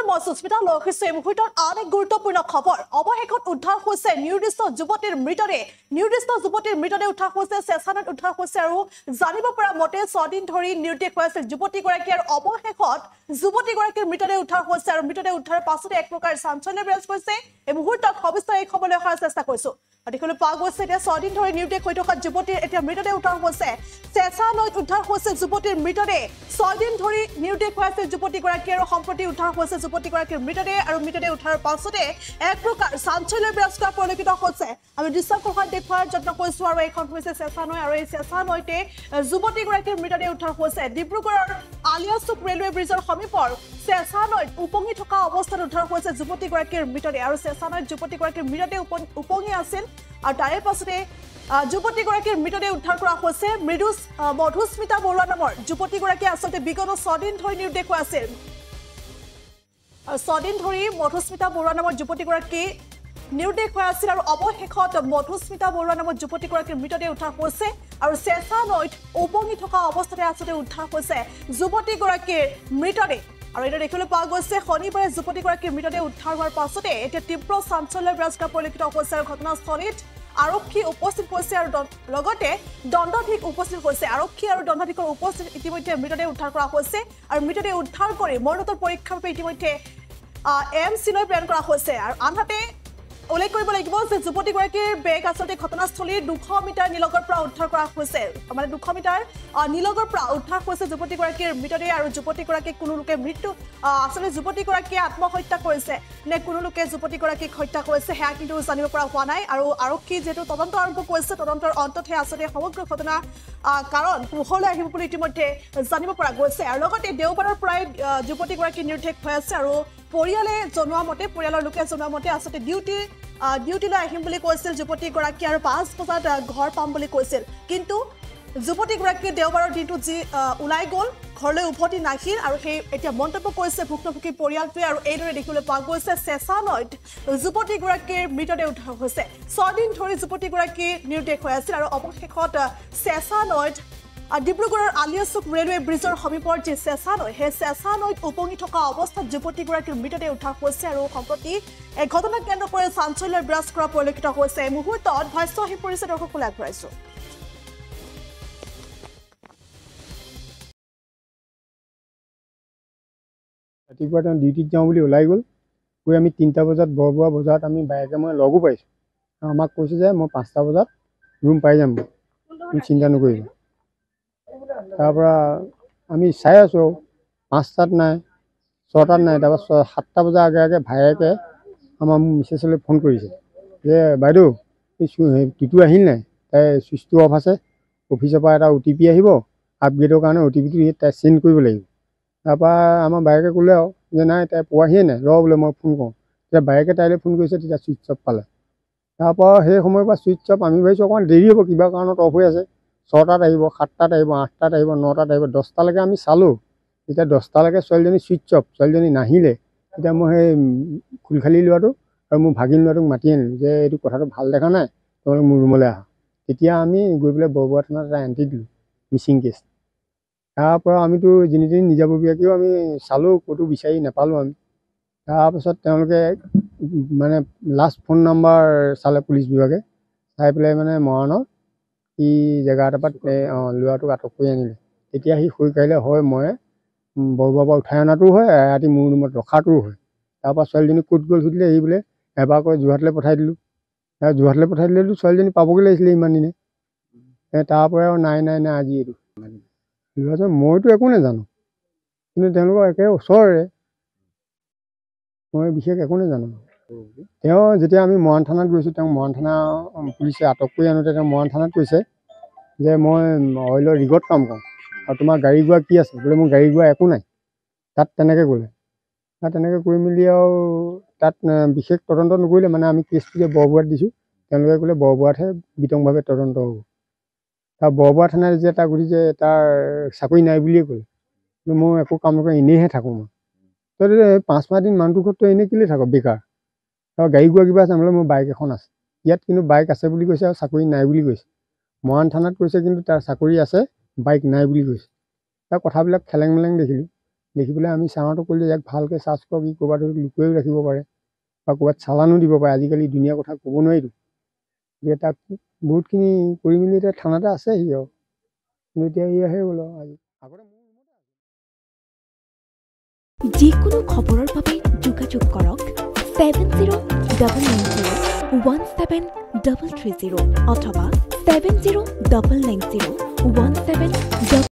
নমস্কাৰ মই সুস্মিতা লখিছে মুহূৰ্তৰ আন এক গুৰুত্বপূৰ্ণ খবৰ অৱশেষত উদ্ধাৰ হৈছে নিৰ্দিষ্ট যুৱতীৰ মৃতদেহ উদ্ধাৰ হৈছে চেছানত উদ্ধাৰ হৈছে আৰু জানিব পৰা মতে 6 দিন ধৰি নিৰুদ্দেশ হৈ আছিল যুৱতীগৰাকী আৰু অৱশেষত যুৱতীগৰাকীৰ মৃতদেহ উদ্ধাৰ হৈছে আৰু মৃতদেহ উদ্ধাৰৰ পাছতে এক প্ৰকাৰ চাঞ্চল্য বিৰাজ কৰিছে এই মুহূৰ্তত সবিস্তাৰ এই খবৰ লৈ অহাৰ চেষ্টা কৰিছো দেখিবলৈ পোৱা গৈছে এতিয়া 6 দিন ধৰি নিৰুদ্দেশ হৈ থকা যুৱতীৰ এতিয়া মৃতদেহ উদ্ধাৰ হৈছে চেছানত উদ্ধাৰ হৈছে যুৱতীৰ মৃতদেহ 6 দিন ধৰি নিৰুদ্দেশ হৈ আছিল যুৱতীগৰাকী আৰু সম্প্ৰতি উদ্ধাৰ হৈছে যুৱতীগৰাকীৰ মৃতদেহ আৰু মৃতদেহ উদ্ধাৰৰ পাছতে এক প্ৰকাৰ চাঞ্চল্য বিৰাজ কৰা পৰিলক্ষিত হৈছে আমি দৃশ্যকোষত দেখুৱাৰ যত্ন কৰিছো আৰু এইখন হৈছে চেছানৈ আৰু এই চেছানৈতে যুৱতীগৰাকীৰ মৃতদেহ উদ্ধাৰ হৈছে ডিব্ৰুগড়ৰ আলিয়াচুক ৰেলৱে ব্ৰিজৰ সমীপৰ চেছানৈত উপঙি থকা অৱস্থাত উদ্ধাৰ হৈছে যুৱতীগৰাকীৰ মৃতদেহ আৰু চেছানৈত যুৱতীগৰাকীৰ মৃতদেহ উপঙি আছিল আৰু তাৰে পাছতে যুৱতীগৰাকীৰ মৃতদেহ উদ্ধাৰ কৰা হৈছে মধুস্মিতা বৰুৱা নামৰ যুৱতীগৰাকী আচলতে বিগত 6 দিন ধৰি নিৰুদ্দেশ হৈ আছিল 6 দিন ধৰি মধুস্মিতা বৰুৱা নামৰ যুৱতীগৰাকী নিৰুদ্দেশ হৈ আছিল আৰু অৱশেষত মধুস্মিতা বৰুৱা নামৰ যুৱতীগৰাকীৰ মৃতদেহ উদ্ধাৰ হৈছে আৰু চেছানৈত উপঙি থকা অৱস্থাতে আচলতে উদ্ধাৰ হৈছে যুৱতীগৰাকীৰ মৃতদেহ আৰু এটা দেখিবলৈ পোৱা গৈছে শনিবাৰে যুৱতীগৰাকীৰ মৃতদেহ উদ্ধাৰ হোৱাৰ পাছতে এতিয়া তীব্ৰ চাঞ্চল্য বিৰাজ কৰা পৰিলক্ষিত হৈছে আৰু ঘটনাস্থলীত আৰক্ষী উপস্থিত হৈছে আৰু লগতে দণ্ডাধীশ উপস্থিত হৈছে আৰক্ষী আৰু দণ্ডাধীশৰ উপস্থিত ইতিমধ্যে মৃতদেহ উদ্ধাৰ কৰা হৈছে আৰু মৃতদেহ উদ্ধাৰ কৰি মৰণোত্তৰ পৰীক্ষাৰ বাবে ইতিমধ্যে এমচিলৈ প্ৰেৰণ কৰা হৈছে আৰু আনহাতে উল্লেখ কৰিব লাগিব যে যুৱতীগৰাকীৰ বেগ আচলতে ঘটনাস্থলীৰ 200 মিটাৰ নিলগৰ পৰা উদ্ধাৰ কৰা হৈছে মানে 200 মিটাৰ নিলগৰ পৰা উদ্ধাৰ হৈছে যুৱতীগৰাকীৰ মৃতদেহ আৰু যুৱতীগৰাকীক কোনো লোকে মৃত্যু আচলতে যুৱতীগৰাকীয়ে আত্মহত্যা কৰিছে নে কোনো লোকে যুৱতীগৰাকীক হত্যা কৰিছে সেয়া কিন্তু জানিব পৰা হোৱা নাই আৰু আৰক্ষী যেহেতু তদন্ত আৰম্ভ কৰিছে তদন্তৰ অন্ততহে আচলতে সমগ্ৰ ঘটনা কাৰণ পোহৰলৈ আহিব বুলি ইতিমধ্যে জানিব পৰা গৈছে আৰু লগতে দেওবাৰৰ পৰাই যুৱতীগৰাকী নিৰুদ্দেশ হৈ আছে আৰু পৰিয়ালে জনোৱা মতে পৰিয়ালৰ লোকে জনোৱা মতে আচলতে ডিউটিলৈ আহিম বুলি কৈছিল যুৱতীগৰাকী আৰু 5 বজাত ঘৰ পাম বুলি কৈছিল কিন্তু যুৱতীগৰাকীয়ে দেওবাৰৰ দিনটো যি ওলাই গ'ল ঘৰলৈ উভতি নাহিল আৰু সেই এতিয়া মন্তব্য কৰিছে ভুক্তভোগী পৰিয়ালটোৱে আৰু এইদৰে দেখিবলৈ পোৱা গৈছে চেছানৈত যুৱতীগৰাকীৰ মৃতদেহ উদ্ধাৰ হৈছে 6 দিন ধৰি যুৱতীগৰাকী নিৰুদ্দেশ হৈ আছিল আৰু অৱশেষত চেছানৈত ডিব্ৰুগড়ৰ আলিয়াচুক ৰেলৱে ব্ৰিজৰ সমীপৰ যি চেছানৈ সেই চেছানৈত উপঙি থকা অৱস্থাত যুৱতীগৰাকীৰ মৃতদেহ উদ্ধাৰ হৈছে আৰু সম্প্ৰতি এই ঘটনাক কেন্দ্ৰ কৰি চাঞ্চল্য বিৰাজ কৰা পৰিলক্ষিত হৈছে এই মুহূৰ্তত ভাষ্য আহি পৰিছে দৰ্শকলৈ আগবঢ়াইছো ৰাতিপুৱা তেওঁ ডিউটিত যাওঁ বুলি ওলাই গ'ল গৈ আমি 3টা বজাত বৰবোৱা বজাৰত আমি বাইকে মই লগো পাইছোঁ আমাক কৈছে যে মই 5টা বজাত ৰুম পাই যাম তুমি চিন্তা নকৰিবা তাৰপৰা আমি চাই আছোঁ 5টাত নাই 6টাত নাই তাৰপৰা 7টা বজাৰ আগে আগে ভায়েকে আমাৰ মিছেছলৈ ফোন কৰিছে যে বাইদেউ এই টিটু আহিল নাই তাই চুইচটো অফ আছে অফিচৰ পৰা এটা OTP আহিব আপগ্ৰেডৰ কাৰণে OTPটো তাই চেণ্ড কৰিব লাগিব তাৰপৰা আমাৰ বাইকে ক'লে আৰু যে নাই তাই পোৱাহিয়ে নাই ৰ বোলে মই ফোন কৰোঁ তেতিয়া বাইকে তাইলৈ ফোন কৰিছে তেতিয়া চুইচ অফ পালে তাৰপৰা সেই সময়ৰ পৰা চুইচ অফ আমি ভাবিছোঁ অকণমান দেৰি হ'ব কিবা কাৰণত অফ হৈ আছে 6টাত আহিব 7টাত আহিব 8টাত আহিব 9টাত আহিব 10টালৈকে আমি চালোঁ এতিয়া 10টালৈকে ছোৱালীজনী চুইচ অফ ছোৱালীজনী নাহিলে তেতিয়া মই সেই খুলখালি লোৱাটো আৰু মোৰ ভাগিন লোৱাটোক মাতি আনিলোঁ যে এইটো কথাটো ভাল দেখা নাই তোমালোকে মোৰ ৰুমলৈ আহা তেতিয়া আমি গৈ পেলাই বৰবোৱা থানাত এটা এণ্ট্ৰি দিলোঁ মিচিং কেছ তাৰপৰা আমিতো যিনি নিজাববীয়াকৈও আমি চালোঁ ক'তো বিচাৰি নাপালোঁ আমি তাৰপাছত তেওঁলোকে মানে লাষ্ট ফোন নাম্বাৰ চালে পুলিচ বিভাগে চাই পেলাই মানে মৰাণৰ সি জেগা এটাৰ পৰা ল'ৰাটোক আটক কৰি আনিলে তেতিয়া সি সৈ কাইলৈ হয় মই বৰবোৱাৰ পৰা উঠাই অনাটোও হয় ৰাতি মোৰ ৰুমত ৰখাটোও হয় তাৰপৰা ছোৱালীজনী ক'ত গ'ল সুধিলে সি বোলে এবাৰ কৈ যোৰহাটলৈ পঠাই দিলোঁ যোৰহাটলৈ পঠাই দিলেতো ছোৱালীজনী পাবগৈ লাগিছিলে ইমান দিনে তাৰপৰা আৰু নাই আজি এইটো মইতো একো নাজানো কিন্তু তেওঁলোকৰ একে ওচৰৰে মই বিশেষ একো নাজানো তেওঁ যেতিয়া আমি মৰাণ থানাত গৈছোঁ তেওঁক মৰাণ থানা পুলিচে আটক কৰি আনোতে তেওঁ মৰাণ থানাত কৈছে যে মই অইলৰ ৰিগত কাম কৰোঁ আৰু তোমাৰ গাড়ী গোৱা কি আছে বোলে মোৰ গাড়ী গোৱা একো নাই তাত তেনেকৈ ক'লে তেনেকৈ কৰি মেলি আৰু তাত বিশেষ তদন্ত নকৰিলে মানে আমি কেছটো যে বৰবোৱাত দিছোঁ তেওঁলোকে ক'লে বৰবোৱাতহে বিতংভাৱে তদন্ত হ'ব তাৰ বৰবোৱা থানাত যে তাক সুধিছে তাৰ চাকৰি নাই বুলিয়ে ক'লে মই একো কাম নকৰোঁ এনেইহে থাকোঁ মই তই 5-6 দিন মানুহটোৰ ঘৰত তই এনেই কেলৈ থাক বেকাৰ আৰু গাড়ী গোৱা কিবা আছে বোলে মোৰ বাইক এখন আছে ইয়াত কিন্তু বাইক আছে বুলি কৈছে আৰু চাকৰি নাই বুলি কৈছে মৰাণ থানাত কৈছে কিন্তু তাৰ চাকৰি আছে বাইক নাই বুলি কৈছে তাৰ কথাবিলাক খেলেং মেলেং দেখিলোঁ দেখি পেলাই আমি চাওঁটো কৰিলে ইয়াক ভালকৈ চাৰ্চ কৰক, ই ক'ৰবাত লুকুৱাইও ৰাখিব পাৰে বা ক'ৰবাত চালানো দিব পাৰে। আজিকালি দুনীয়াৰ কথা ক'ব নোৱাৰিতো, গতিকে তাক বহুতখিনি কৰি মেলি এতিয়া থানাতে আছে সি আৰু, কিন্তু এতিয়া এয়াহে হ'ল আৰু আজি আগতে যিকোনো খবৰৰ বাবে যোগাযোগ কৰক 7099017330 অথবা 70990171